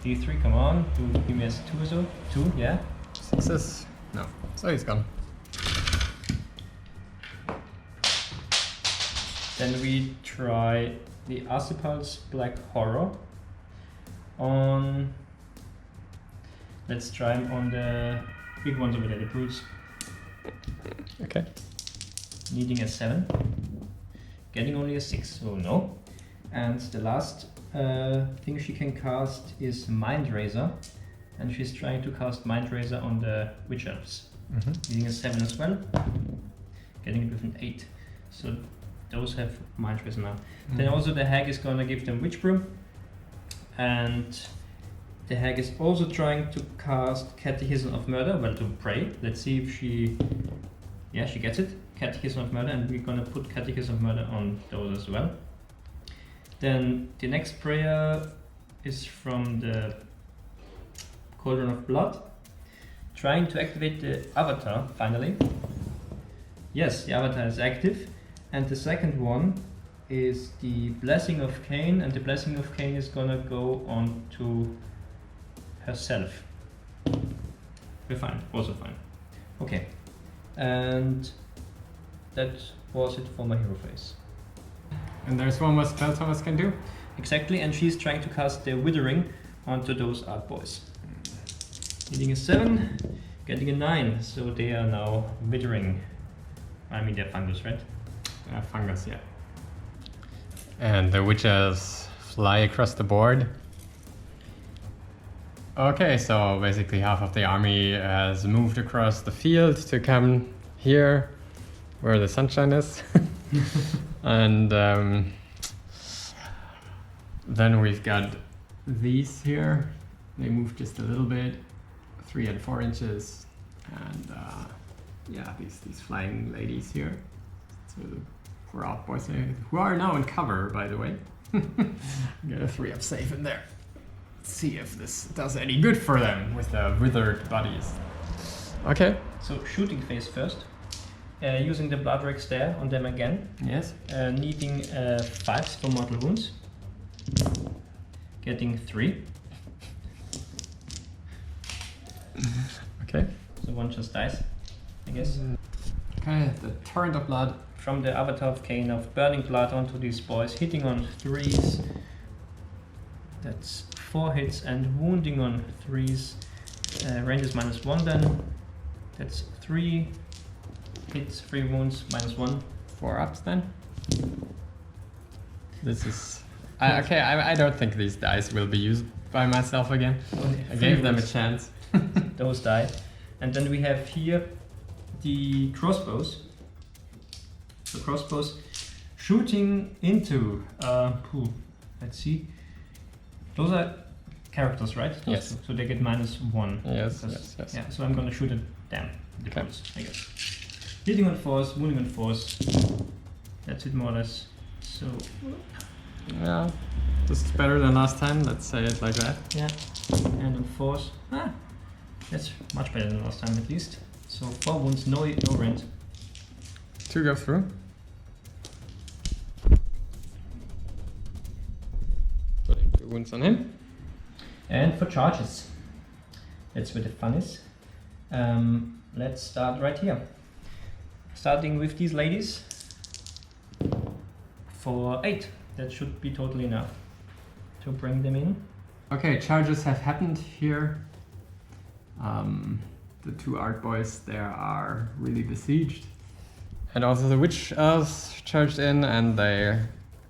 D3, come on. Give me a 2 or so. 2, yeah. 6s? No. So he's gone. Then we try the Arcipul's Black Horror on. Let's try him on the big ones over there, the brutes. Okay. Needing a 7. Getting only a 6, so no. And the last thing she can cast is Mind Razor. And she's trying to cast Mind Razor on the Witch Elves. Needing a 7 as well. Getting it with an 8. So those have Mind Razor now. Then also the Hag is gonna give them Witch Brew. And the Hag is also trying to cast Catechism of Murder, well, to pray. Let's see if she gets it. Catechism of Murder, and we're gonna put Catechism of Murder on those as well. Then the next prayer is from the Cauldron of Blood. Trying to activate the Avatar, finally. Yes, the Avatar is active. And the second one is the Blessing of Khaine, and the Blessing of Khaine is gonna go on to herself. We're fine, also fine. Okay, and that was it for my hero phase. And there's one more spell Thomas can do? Exactly, and she's trying to cast the Withering onto those Art Boys. Needing a 7, getting a 9, so they are now Withering. I mean, they're fungus, right? Fungus, yeah. And the witches fly across the board. Okay, so basically half of the army has moved across the field to come here where the sunshine is. And then we've got these here. They move just a little bit, 3 and 4 inches, and yeah, these flying ladies here. So the poor out boys who are now in cover, by the way. Get a 3-up save in there. Let's see if this does any good for them with the withered bodies. Okay. So shooting phase first. Using the blood rag stare on them again. Yes. Needing 5s for mortal wounds. Getting 3. Okay. So one just dies, I guess. Okay, the torrent of blood. From the Avatar of Khaine of burning blood onto these boys, hitting on 3s. That's 4 hits, and wounding on 3s. Range is -1 then. That's 3 hits, 3 wounds, -1. 4 ups then. This is... I don't think these dice will be used by myself again. I gave them a chance. Those die. And then we have here the crossbows. The crossbows shooting into... let's see. Those are characters, right? Yes. So they get -1. Yes, yes. Yeah, so I'm gonna shoot at them. The Okay. bullets, I guess. Hitting on 4s, wounding on 4s. That's it more or less. So Yeah, this is better than last time, let's say it like that. yeah. And on 4s. That's much better than last time at least. So 4 wounds, no rend. 2 go through. Putting 2 wounds on him. And for charges. That's where the fun is. Let's start right here. Starting with these ladies. For 8. That should be totally enough to bring them in. Okay, charges have happened here. The 2 art boys there are really besieged. And also the witch elves charged in, and they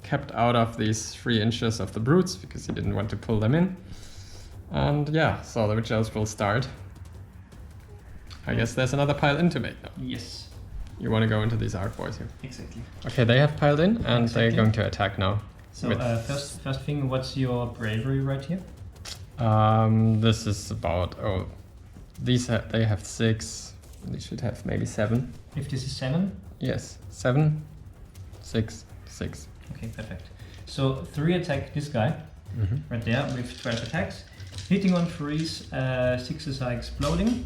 kept out of these 3 inches of the brutes because he didn't want to pull them in. And yeah, so the witch elves will start. I guess there's another pile in to make now. Yes, You want to go into these art boys here. exactly. Okay, they have piled in, and Exactly. they're going to attack now. So With- first thing, what's your bravery right here? This is about, they have 6. They should have maybe 7. If this is 7, Yes, 7, 6, 6. okay, perfect. So 3 attack this guy right there with 12 attacks, hitting on 3s. 6s are exploding.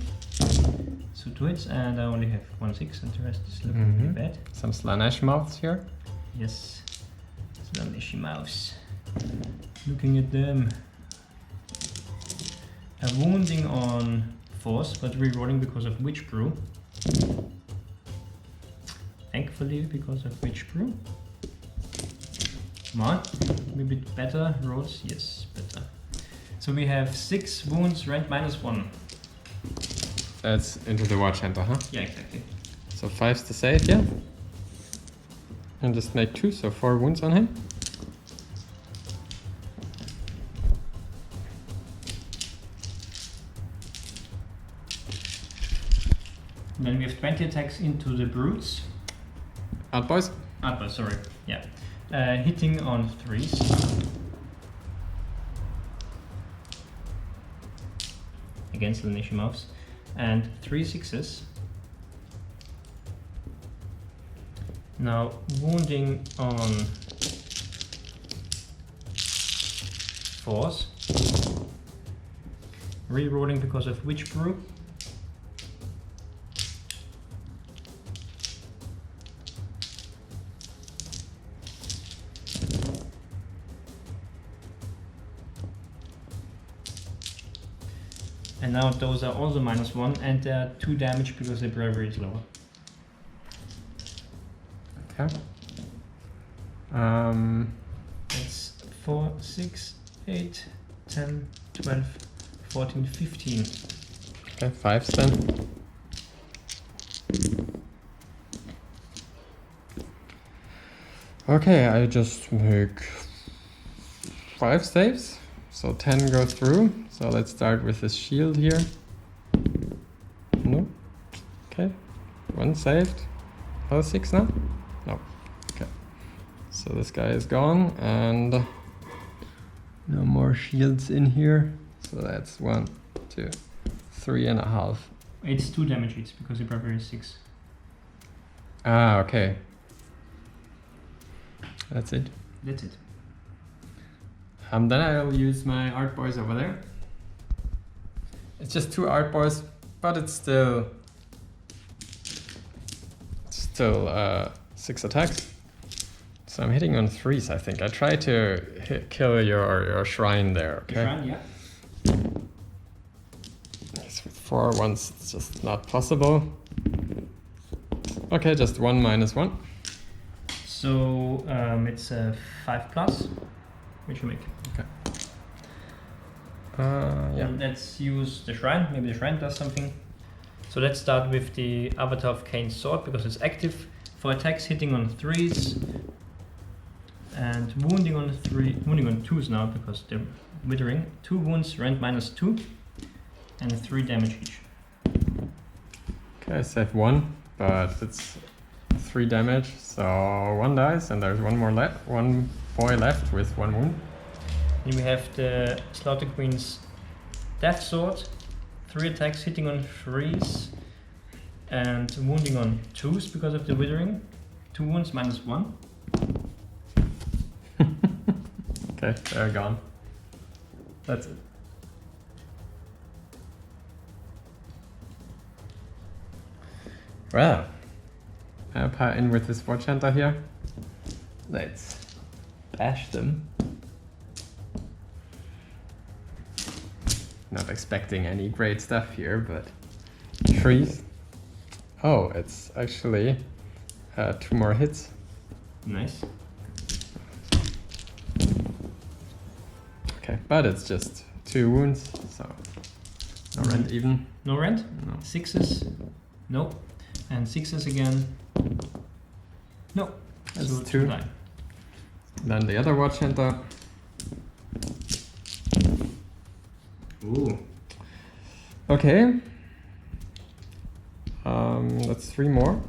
So 2 hits, and I only have 1 6, and the rest is looking really bad. Some Slanesh mouths here. Yes, Slanishy mouse. Looking at them. A wounding on 4s, but rerolling because of Witch Brew. Thankfully, because of Witch Brew. Come on, a bit better rolls. Yes, better. So we have 6 wounds, rend -1. That's into the Watch Hunter, huh? Yeah, exactly. So 5's to save, yeah? And just make 2, so 4 wounds on him. And then we have 20 attacks into the brutes. Out, boys. Sorry. Yeah. Hitting on 3s. Against the Nishimoffs. And 3 6s. Now wounding on 4s. Rerolling because of Witch Brew. And now those are also -1, and they are 2 damage because the bravery is lower. Okay. That's 4, 6, 8, 10, 12, 14, 15. Okay, 5's then. Okay, I just make 5 saves. So 10 go through. So let's start with this shield here. No. Okay. 1 saved. Oh, 6 now? No. Okay. So this guy is gone, and no more shields in here. So that's 1, 2, 3.5. It's 2 damage each because the barbarian is 6. Ah, okay. That's it. That's it. Then I'll use my art boys over there. It's just 2 art boys, but it's still 6 attacks. So I'm hitting on 3s, I think. I try to kill your shrine there, okay? Shrine, yeah. Yes, with 4 once it's just not possible. Okay, just 1 minus 1. So it's a 5+, which you make. Okay. Yeah. And let's use the shrine. Maybe the shrine does something. So let's start with the Avatar of Khaine's sword because it's active for attacks hitting on 3s and wounding on 2s now because they're withering. 2 wounds, rend -2, and 3 damage each. Okay, I save 1, but it's 3 damage, so 1 dies, and there's 1 more left. 1 boy left with 1 wound. Then we have the Slaughter Queen's Death Sword. 3 attacks hitting on 3s and wounding on 2s because of the withering. 2 wounds -1. Okay, they're gone. That's it. Well, I'll power in with this Watch Hunter here. Let's bash them. Not expecting any great stuff here, but trees. Oh, it's actually 2 more hits. Nice. Okay, but it's just 2 wounds, so no rend even. No rend? No. 6s? No. And 6s again? No. That's So 2. die. Then the other Watch Hunter. Ooh. Okay. That's 3 more.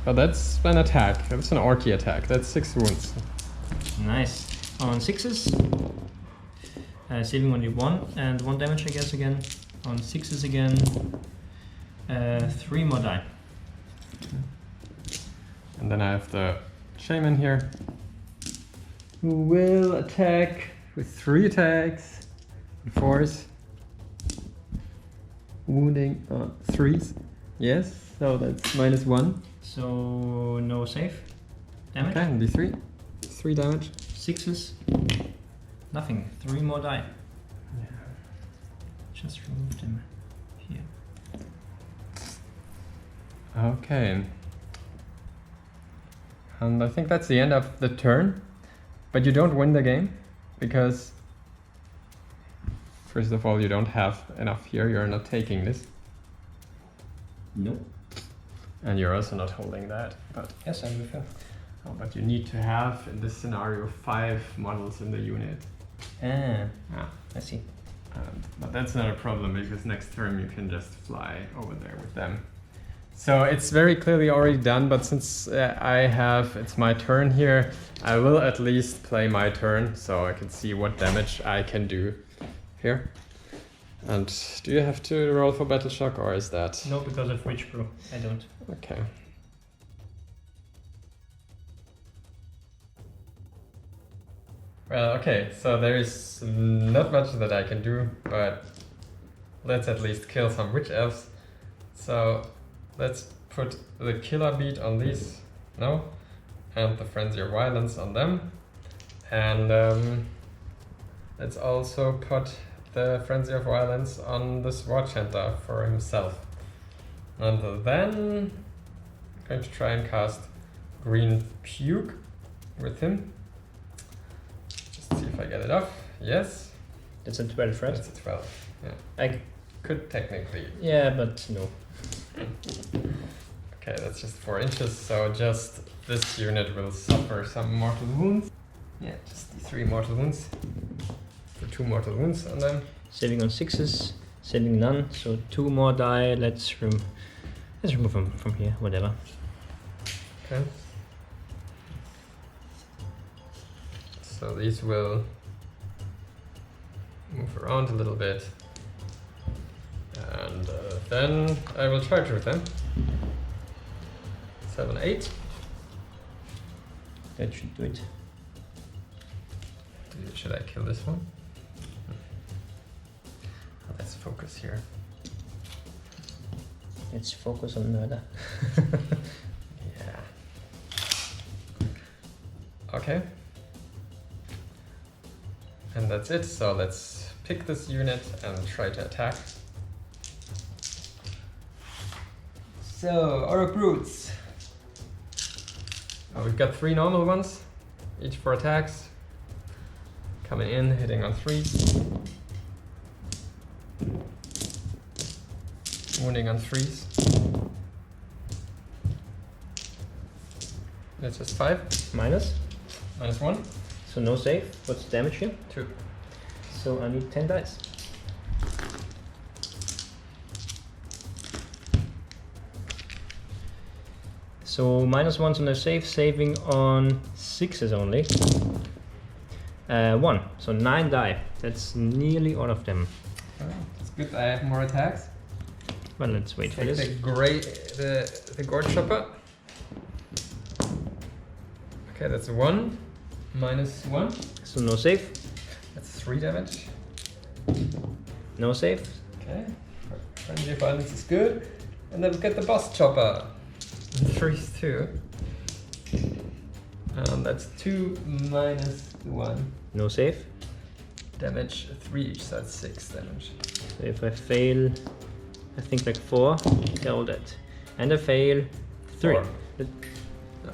But that's an attack. That's an orky attack. That's 6 wounds. Nice. On 6s, saving only 1 and 1 damage, I guess, again. On 6s again, 3 more die. And then I have the shaman here, who will attack with 3 attacks, 4s, wounding on 3s. Yes, so that's -1. So no save damage. Okay, and d3, 3 damage. 6s, nothing. 3 more die. Just remove them here. Okay. And I think that's the end of the turn. But you don't win the game because, first of all, you don't have enough here. You're not taking this. Nope. And you're also not holding that. But Yes, I'm with you. oh, but you need to have, in this scenario, 5 models in the unit. Ah, Yeah. I see. But that's not a problem because next turn you can just fly over there with them. So it's very clearly already done, but since it's my turn here, I will at least play my turn so I can see what damage I can do here. And do you have to roll for Battle Shock or is that? No, because of Rich Brew. I don't. Okay. Well, okay, so there is not much that I can do, but let's at least kill some witch elves. So let's put the killer beat on these, no? And the frenzy of violence on them. And let's also put the frenzy of violence on this Watch Hunter for himself. And then I'm going to try and cast Green Puke with him. Just see if I get it off. Yes. That's a 12, right? That's a 12. Yeah. I Could technically. Yeah, but no. Okay, that's just 4 inches, so just this unit will suffer some mortal wounds. Yeah, just the 3 mortal wounds. For 2 mortal wounds on them. Saving on 6s, saving none, so 2 more die. Let's remove them from here, whatever. Okay. So these will move around a little bit. And then I will charge with them. 7, 8. That should do it. Should I kill this one? Let's focus here. Let's focus on murder. Yeah. Okay. And that's it. So let's pick this unit and try to attack. So, our brutes. Oh, we've got 3 normal ones, each 4 attacks. Coming in, hitting on 3s. Wounding on 3s. That's just 5. Minus. Minus 1. So no save. What's the damage here? 2. So I need 10 dice. So -1 on the save, saving on 6s only. 1, so 9 die. That's nearly all of them. It's good I have more attacks. Well, let's wait for Take this. the gourd chopper. Okay, that's 1. -1. So no save. That's 3 damage. No save. Okay. Friendly violence is good. And then we get the boss chopper. 3s too. That's 2 -1. No save. Damage 3 each, so that's 6 damage. So if I fail, I think like 4, they're all dead. And I fail 3. 4. No.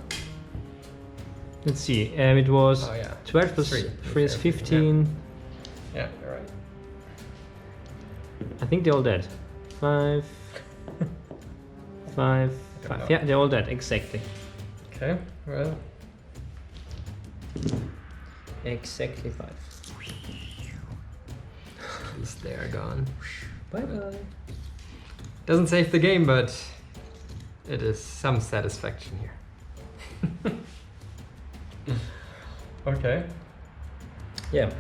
Let's see, it was Oh, yeah. 12 plus 3. 3 is 15. Yeah, you're right. I think they're all dead. 5, 5, don't 5. know. Yeah, they're all dead, exactly. Okay, well. Exactly 5. At least they are gone. Bye bye. Doesn't save the game, but it is some satisfaction here. Okay. Yeah,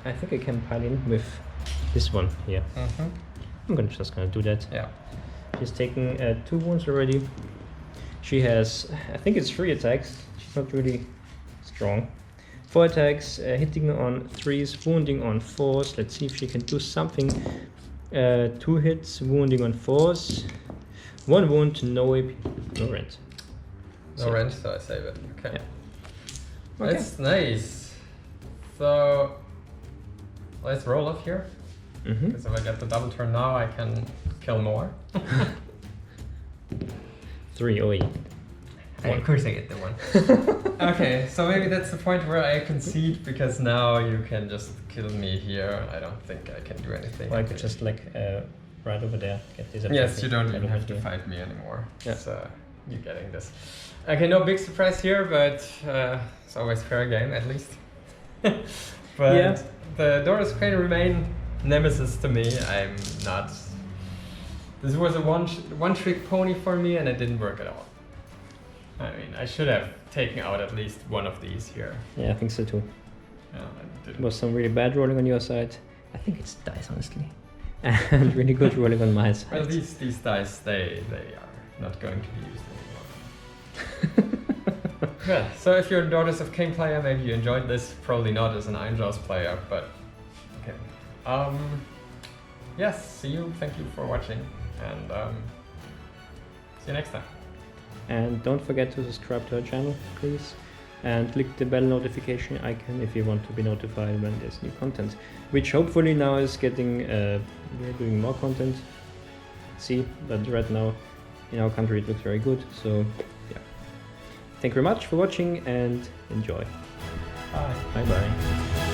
I think I can pile in with this one here. I'm just gonna do that. Yeah. She's taking 2 wounds already. She has, I think it's 3 attacks. She's not really strong. 4 attacks, hitting on 3s, wounding on 4s. Let's see if she can do something. 2 hits, wounding on 4s. 1 wound, no AP, no rent. No rent, so I save it. Okay. Yeah. Okay. That's nice. So let's roll off here. Because if I get the double turn now, I can kill more. 3 OE. Of course I get the 1. Okay, so maybe that's the point where I concede, because now you can just kill me here. I don't think I can do anything. Or I could just like right over there get this. Yes, you don't even have to fight me anymore. Yeah. So you're getting this. Okay, no big surprise here, but it's always fair game at least. But yeah. The Daughters of Khaine remain nemesis to me. I'm not. This was a one-trick pony for me, and it didn't work at all. I mean, I should have taken out at least one of these here. Yeah, I think so too. Yeah, I didn't. It was some really bad rolling on your side. I think it's dice, honestly. And really good rolling on my side. Well, these dice, they are not going to be used anymore. Yeah, so if you're a Daughters of Khaine player, maybe you enjoyed this. Probably not as an Ironjawz player, but okay. Yes, see you. Thank you for watching, and see you next time. And don't forget to subscribe to our channel, please. And click the bell notification icon if you want to be notified when there's new content. Which hopefully now is getting, we're doing more content. See, but right now in our country it looks very good. So yeah. Thank you very much for watching and enjoy. Bye. Bye bye.